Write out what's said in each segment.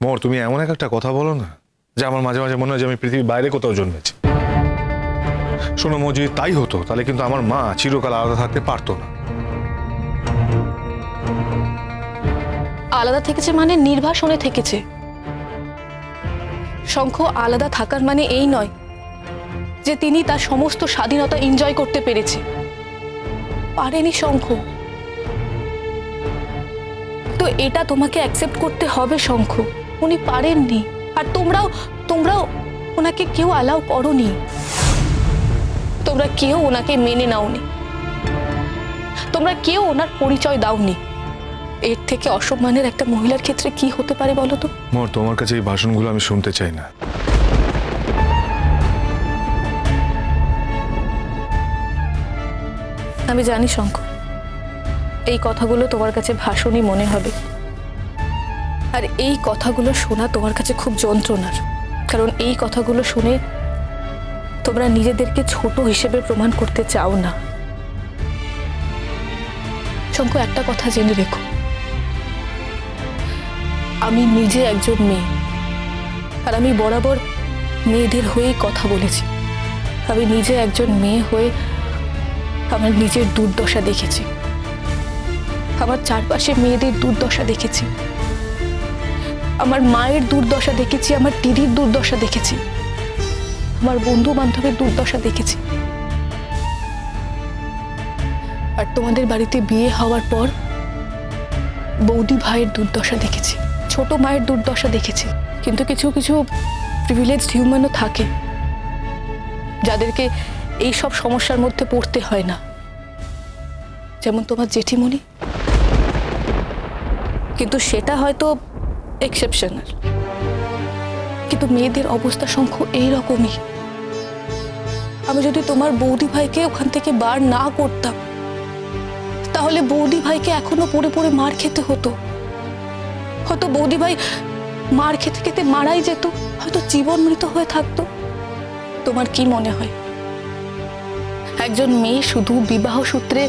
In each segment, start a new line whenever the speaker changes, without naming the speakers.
মোর তুমি এমন একটা কথা বলো না যে আমার মাঝে মাঝে মনে হয় যে আমি পৃথিবীর বাইরে কোথাও জন্মেছি। শোনো মো, যদি তাই হতো তাহলে কিন্তু আমার মা চিরকাল আলাদা থাকতে পারতো না।
আলাদা থেকেছে মানে নির্বাসনে থেকেছে। শঙ্খ আলাদা থাকার মানে এই নয় যে তিনি তার সমস্ত স্বাধীনতা এনজয় করতে পেরেছে। পারেনি শঙ্খ, তো এটা তোমাকে অ্যাকসেপ্ট করতে হবে শঙ্খ। উনি পারেননি, আর তোমরাও ওনাকে কেউ অ্যালাউ করোনি। তোমরা কেউ ওনাকে মেনে নাওনি, তোমরা কেউ ওনার পরিচয় দাওনি। এর থেকে অসম্মানের একটা মহিলার ক্ষেত্রে কি হতে পারে বলো তো?
মোর তোমার কাছে এই ভাষণগুলো আমি শুনতে চাই না।
আমি জানি শঙ্খ, এই কথাগুলো তোমার কাছে ভাষণই মনে হবে, আর এই কথাগুলো শোনা তোমার কাছে খুব যন্ত্রণার। কারণ এই কথাগুলো শুনে তোমরা নিজেদেরকে ছোট হিসেবে প্রমাণ করতে চাও না। শঙ্খ, একটা কথা জেনে রেখো, আমি নিজে একজন মেয়ে, আর আমি বরাবর মেয়েদের হয়েই কথা বলেছি। আমি নিজে একজন মেয়ে হয়ে আমার নিজের দুর্দশা দেখেছি, আমার চারপাশে মেয়েদের দুর্দশা দেখেছি, আমার মায়ের দুর্দশা দেখেছি, আমার দিদির দুর্দশা দেখেছি, আমার বন্ধু বান্ধবের দুর্দশা দেখেছি। আর তোমাদের বাড়িতে বিয়ে হওয়ার পর বৌদি ভাইয়ের দুর্দশা দেখেছি, ছোট মায়ের দুর্দশা দেখেছি। কিন্তু কিছু কিছু প্রিভিলেজড হিউম্যানও থাকে যাদেরকে এই সব সমস্যার মধ্যে পড়তে হয় না, যেমন তোমার জেঠিমণি। কিন্তু সেটা হয়তো এক্সেপশনাল, কিন্তু মেয়েদের অবস্থা শঙ্খ এইরকমই। আমি যদি তোমার বৌদি ভাইকে ওখান থেকে বার না করতাম, তাহলে বৌদি ভাইকে এখনো পড়ে পড়ে মার খেতে হতো। হয়তো বৌদি ভাই মার খেতে খেতে মারাই যেত, হয়তো জীবন মৃত হয়ে থাকতো। তোমার কি মনে হয় একজন মেয়ে শুধু বিবাহ সূত্রে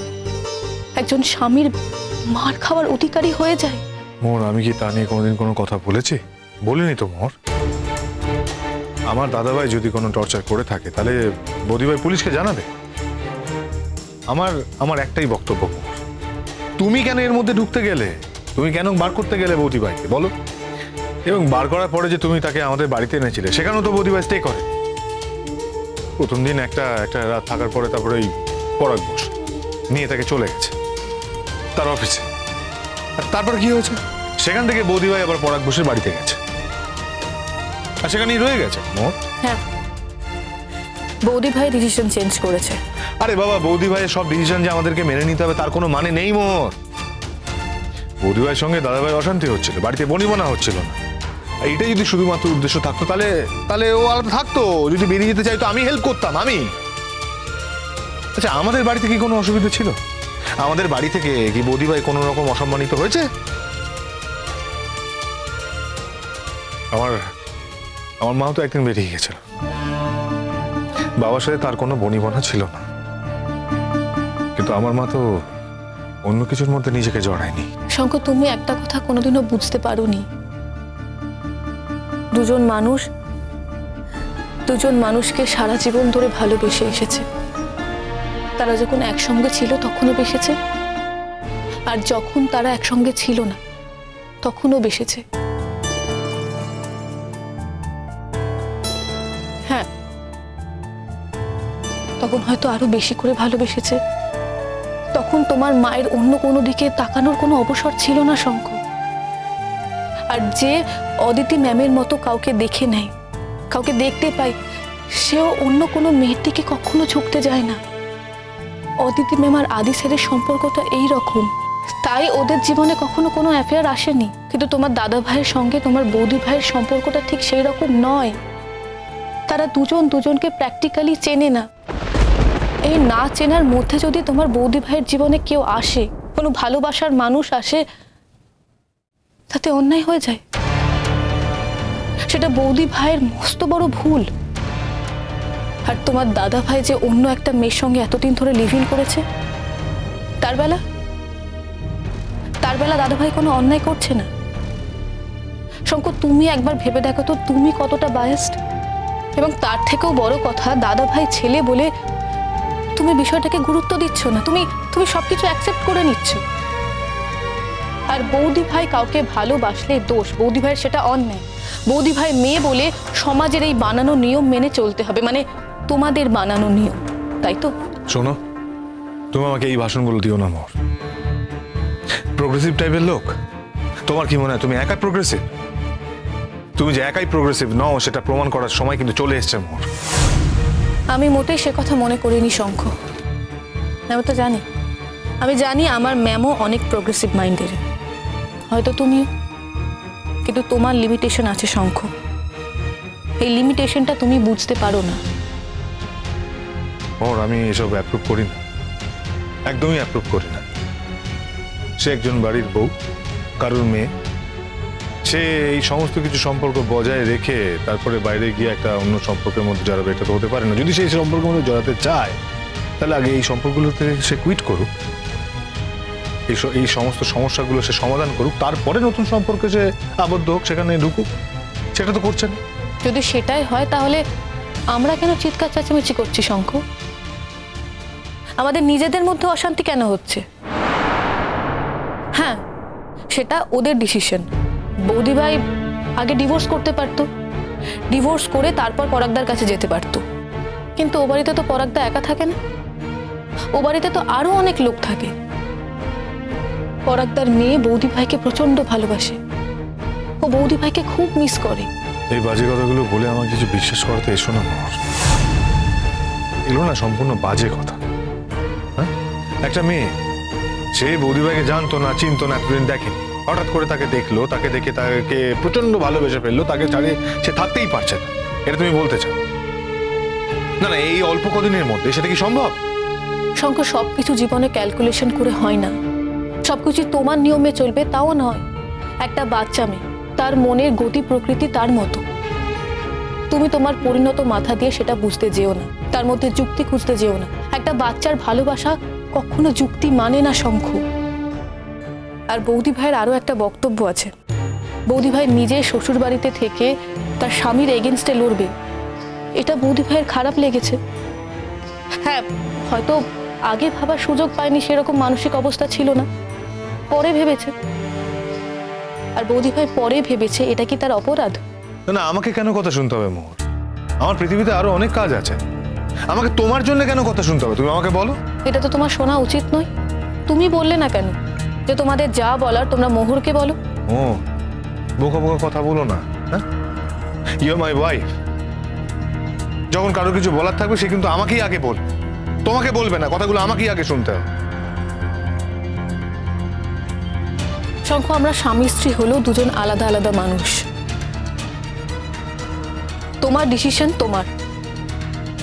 একজন স্বামীর মার খাওয়ার অধিকারী হয়ে যায়?
মোর, আমি কি তা নিয়ে কোনোদিন কোনো কথা বলেছি? বলিনি তো মোর। আমার দাদাভাই যদি কোনো টর্চার করে থাকে তাহলে বৌদিভাই পুলিশকে জানাবে। আমার একটাই বক্তব্য, তুমি কেন এর মধ্যে ঢুকতে গেলে? তুমি কেন বার করতে গেলে বৌদিভাইকে বলো? এবং বার করার পরে যে তুমি তাকে আমাদের বাড়িতে এনেছিলে, সেখানেও তো বৌদিভাই স্টে করে। প্রথম দিন একটা রাত থাকার পরে তারপরে ওই পরাগ বোস নিয়ে তাকে চলে গেছে তার অফিসে। আর তারপর কি হয়েছে? সেখান থেকে বৌদিভাই আবার পরাগ বোসের বাড়িতে গেছে, আর সেখানেই রয়ে গেছে। মোর,
হ্যাঁ, বৌদি ভাই ডিসিশন চেঞ্জ করেছে।
আরে বাবা, বৌদি ভাইয়ের সব ডিসিশন যে আমাদেরকে মেনে নিতে হবে তার কোনো মানে নেই মোর। বৌদি ভাইয়ের সঙ্গে দাদা ভাই অশান্তি হচ্ছিল, বাড়িতে বনিবনা হচ্ছিল না। এইটা যদি শুধুমাত্র উদ্দেশ্য থাকতো তাহলে ও আলাদা থাকতো। যদি বেরিয়ে যেতে চাইতো আমি হেল্প করতাম। আচ্ছা, আমাদের বাড়িতে কি কোনো অসুবিধা ছিল? আমাদের বাড়ি থেকে কি বৌদি ভাই কোনো রকম অসম্মানিত হয়েছে? আমার মাও তো একদিন বেরিয়ে গেছিল, বাবার সাথে তার কোনো বনিবনা ছিল না। কিন্তু আমার মা তো অন্য কিছুর মধ্যে নিজেকে জড়ায়নি।
শঙ্কর, তুমি একটা কথা কোনোদিনও বুঝতে পারোনি। দুজন মানুষকে সারা জীবন ধরে ভালোবেসে এসেছে। তারা যখন একসঙ্গে ছিল তখনও বেসেছে, আর যখন তারা একসঙ্গে ছিল না তখনও বেসেছে। হ্যাঁ, তখন হয়তো আরো বেশি করে ভালোবেসেছে। তখন তোমার মায়ের অন্য কোনো দিকে তাকানোর কোনো অবসর ছিল না শঙ্খ। আর যে অদিতি ম্যামের মতো কাউকে দেখে নেয়, কাউকে দেখতে পায়, সেও অন্য কোনো মেয়ের দিকে কখনো ঝুঁকতে যায় না। অদিতি ম্যাম আর আদি স্যারের সম্পর্কটা এইরকম, তাই ওদের জীবনে কখনো কোনো অ্যাফেয়ার আসেনি। কিন্তু তোমার দাদা ভাইয়ের সঙ্গে তোমার বৌদি ভাইয়ের সম্পর্কটা ঠিক সেই রকম নয়। তারা দুজনকে প্র্যাকটিক্যালি চেনে না। এই না চেনার মধ্যে যদি তোমার বৌদি ভাইয়ের জীবনে কেউ আসে, কোনো ভালোবাসার মানুষ আসে, তাতে অন্যায় হয়ে যায়। সেটা বৌদি ভাইয়ের মস্ত বড় ভুল। আর তোমার দাদা ভাই যে অন্য একটা মেয়ের সঙ্গে এতদিন ধরে লিভ ইন করেছে, তার বেলা দাদা ভাই কোনো অন্যায় করছে না। শঙ্কর, তুমি একবার ভেবে দেখো তো তুমি কতটা বায়াসড। এবং তার থেকেও বড় কথা, দাদা ভাই ছেলে বলে তুমি বিষয়টাকে গুরুত্ব দিচ্ছ না, তুমি তুমি সবকিছু অ্যাকসেপ্ট করে নিচ্ছ। আর বৌদি ভাই কাউকে ভালোবাসলে দোষ, বৌদি ভাইয়ের সেটা অন্যায়। বৌদি ভাই মেয়ে বলে সমাজের এই বানানো নিয়ম মেনে চলতে হবে, মানে তোমাদের বানানো নিয়ম, তাই তো?
শোনো, তুমি আমাকে এই ভাষণগুলো দিও না মোর। প্রোগ্রেসিভ টাইপের লোক, তোমার কি মনে হয় তুমি একাই প্রোগ্রেসিভ? তুমি যে একাই প্রোগ্রেসিভ নও সেটা প্রমাণ করার সময় কিন্তু চলে এসছে মোর।
আমি মোটেই সে কথা মনে করিনি শঙ্খ। আমি তো জানি, আমি জানি আমার ম্যামও অনেক প্রোগ্রেসিভ মাইন্ডের, হয়তো তুমিও। কিন্তু তোমার লিমিটেশন আছে শঙ্খ, এই লিমিটেশনটা তুমি বুঝতে পারো না।
ওর আমি এসব অ্যাপ্রুভ করি না, একদমই অ্যাপ্রুভ করি না। সে একজন বাড়ির বউ, কারোর মেয়ে, সে এই সমস্ত কিছু সম্পর্ক বজায় রেখে তারপরে বাইরে গিয়ে একটা অন্য সম্পর্কের মধ্যে জড়াবে, এটা তো হতে পারে না। যদি সে এই সম্পর্কের মধ্যে জড়াতে চায় তাহলে আগে এই সম্পর্কগুলো থেকে সে কুইট করুক, এই সমস্ত সমস্যাগুলো সে সমাধান করুক, তারপরে নতুন সম্পর্কে সে আবদ্ধ হোক, সেখানে ঢুকুক। সেটা তো করছে না।
যদি সেটাই হয় তাহলে আমরা কেন চিৎকার চেঁচামেচি করছি শঙ্খ? আমাদের নিজেদের মধ্যে অশান্তি কেন হচ্ছে? হ্যাঁ, সেটা ওদের ডিসিশন। বৌদি ভাই আগে ডিভোর্স করতে পারতো, ডিভোর্স করে তারপর পরাগদার কাছে যেতে পারতো। কিন্তু ও বাড়িতে তো পরাগদা একা থাকে না, ও বাড়িতে তো আরো অনেক লোক থাকে। পরাগদার মেয়ে বৌদি ভাইকে প্রচন্ড ভালোবাসে, ও বৌদি ভাইকে খুব মিস করে।
এই বাজে কথাগুলো বলে আমাকে কিছু বিশ্বাস করাতে এসো না মোর। এগুলো না সম্পূর্ণ বাজে কথা। হ্যাঁ, একটা মেয়ে, সে বৌদিভাইকে জানতো না, চিনতো না, এতদিন দেখেনি, হঠাৎ করে তাকে দেখলো, তাকে দেখে তাকে প্রচন্ড ভালোবেসে ফেললো, তাকে ছাড়িয়ে সে থাকতেই পারছে না, এটা তুমি বলতে চাও? না না, এই অল্প কদিনের মধ্যে সেটা কি সম্ভব?
শঙ্কর, সবকিছু জীবনে ক্যালকুলেশন করে হয় না, সবকিছু তোমার নিয়মে চলবে তাও নয়। একটা বাচ্চা মেয়ে, তার মনের গতি প্রকৃতি তার মতো। তুমি তোমার পরিণত মাথা দিয়ে সেটা বুঝতে যেও না, তার মধ্যে যুক্তি খুঁজতে যেও না। একটা বাচ্চার ভালোবাসা কখনো যুক্তি মানে না শঙ্খ। আর বৌদি ভাইয়ের আরো একটা বক্তব্য আছে, বৌদি ভাই নিজে শ্বশুর বাড়িতে থেকে তার স্বামীর এগেনস্টে লড়বে, এটা বৌদি ভাইয়ের খারাপ লেগেছে। হ্যাঁ, হয়তো আগে ভাবার সুযোগ পায়নি, সেরকম মানসিক অবস্থা ছিল না, পরে ভেবেছে। আর বৌদি ভাই পরে ভেবেছে, এটা কি তার অপরাধ?
না, আমাকে কেন কথা শুনতে হবে মোর? আমার পৃথিবীতে আরো অনেক কাজ আছে, আমাকে তোমার জন্য কেন কথা শুনতে হবে? তুমি আমাকে বলো।
এটা তো তোমার শোনা উচিত নয়। তুমি বললে না কেন যে তোমাদের যা বলার তোমরা মোহরকে বলো?
ও, বোকা বোকা কথা বলো না। হ্যাঁ, ইউ আর মাই ওয়াইফ। যখন কারো কিছু বলার থাকবে সে কিন্তু আমাকেই আগে বলবে, তোমাকে বলবে না। কথাগুলো আমাকেই আগে শুনতে হবে।
শঙ্খ, আমরা স্বামী স্ত্রী হলেও দুজন আলাদা আলাদা মানুষ। তোমার ডিসিশন তোমার,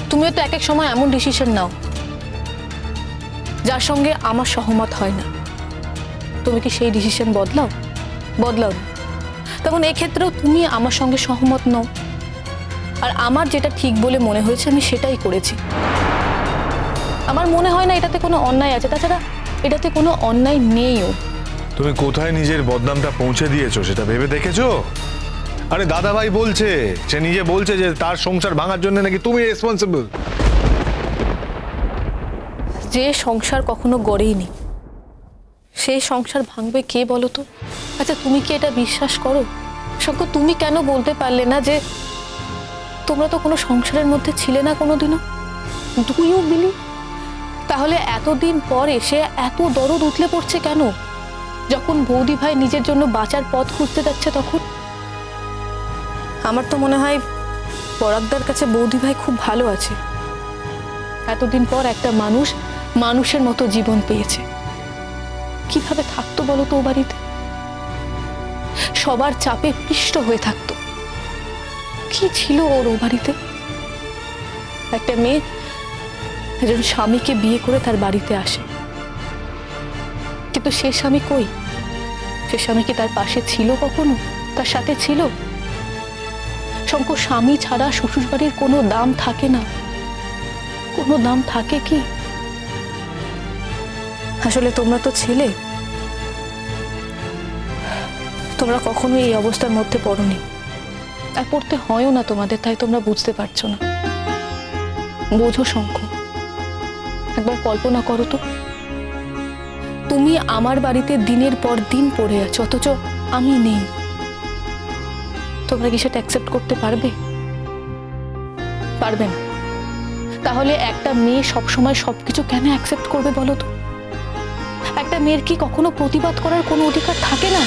তুমিও তো এক এক সময় এমন ডিসিশন নাও যার সঙ্গে আমার সহমত হয় না। তুমি কি সেই ডিসিশন বদলাও? বদলাও না। তখন এক্ষেত্রেও তুমি আমার সঙ্গে সহমত নও, আর আমার যেটা ঠিক বলে মনে হয়েছে আমি সেটাই করেছি। আমার মনে হয় না এটাতে কোনো অন্যায় আছে, তাছাড়া এটাতে কোনো অন্যায় নেইও।
তুমি কোথায় নিজের বদনামটা পৌঁছে দিয়েছো সেটা ভেবে দেখেছো? আরে দাদা ভাই বলছে, সে নিজে বলছে যে তার সংসার ভাঙার জন্য নাকি তুমি রেসপন্সিবল।
যে সংসার কখনো গড়েইনি সেই সংসার ভাঙবে কে বলো তো? আচ্ছা, তুমি কি এটা বিশ্বাস করো? শঙ্কর, তুমি কেন বলতে পারলে না যে তোমরা তো কোনো সংসারের মধ্যে ছিলে না কোনোদিনও? Do you believe? তাহলে এতদিন পর এসে এত দরদ উঠলে পড়ছে কেন? যখন বৌদি ভাই নিজের জন্য বাঁচার পথ খুঁজতে যাচ্ছে তখন? আমার তো মনে হয় পরাগদার কাছে বৌদি ভাই খুব ভালো আছে। এতদিন পর একটা মানুষ মানুষের মতো জীবন পেয়েছে। কিভাবে থাকতো বলো তো ও বাড়িতে? সবার চাপে পিষ্ট হয়ে থাকতো। কি ছিল ওর ও বাড়িতে? একটা মেয়ে একজন স্বামীকে বিয়ে করে তার বাড়িতে আসে, কিন্তু সে স্বামী কই? সে স্বামী কি তার পাশে ছিল কখনো? তার সাথে ছিল? শঙ্কর, স্বামী ছাড়া শ্বশুর বাড়ির কোনো দাম থাকে না। কোনো দাম থাকে কি? আসলে তোমরা তো ছিলে, তোমরা কখনো এই অবস্থার মধ্যে পড়োনি, আর পড়তে হয়ও না তোমাদের, তাই তোমরা বুঝতে পারছো না। বোঝো শঙ্খ, একবার কল্পনা করো তো, তুমি আমার বাড়িতে দিনের পর দিন পড়ে আছো, অথচ আমি নেই। তোমরা কি সেটা অ্যাকসেপ্ট করতে পারবে? পারবে না। তাহলে একটা মেয়ে সবসময় সবকিছু কেন অ্যাকসেপ্ট করবে বলো তো? একটা মেয়ের কি কখনো প্রতিবাদ করার কোনো অধিকার থাকে না?